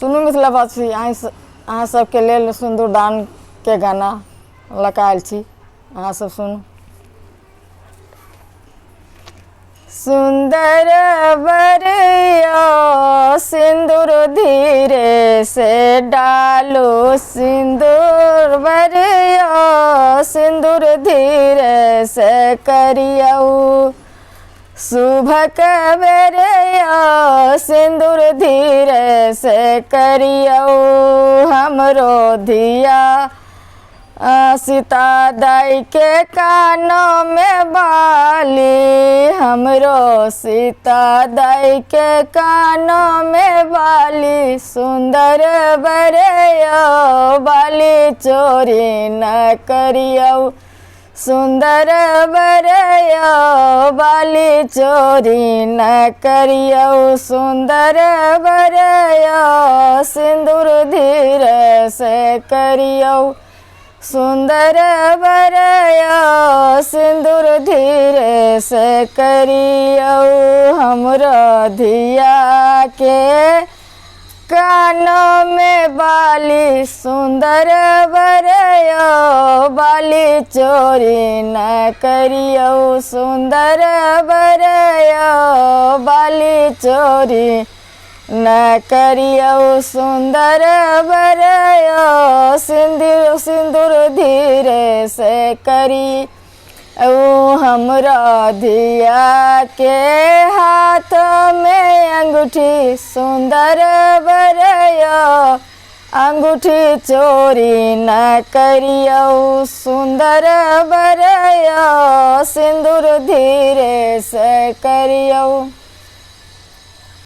सुनू मिथिलावासी, अहाँ सबके लेल सिंदूर दान के गाना लगायल छी, अहाँ सब सुनू। सुंदर बरिया सिंदूर धीरे से डालो, सिंदूर बरिया सिंदूर धीरे से करियऊ, सुबह कबेरिया सिंदूर धीरे से करियऊ, हमरो धिया सीता दाई के कानों में बाली, हमरो सीता दाई के कानों में बाली, सुंदर बरिया बाली चोरी न करियऊ, सुंदर बरिया बाली चोरी न करियऊ, सुंदर बरिया सिंदूर धीरे से करियऊ, सुंदर बरिया सिंदूर धीरे से करियऊ, हमरा धिया के कानों में बाली, सुंदर बरिया बाली चोरी न करियऊ, सुंदर बरिया बाली चोरी न करियऊ, सुंदर बरिया सिंदूर धीरे से करी, हमरा धिया के हाथ में अंगूठी, सुंदर बरिया अंगूठी चोरी न करियऊ, सुंदर बरिया सिंदूर धीरे से करियऊ।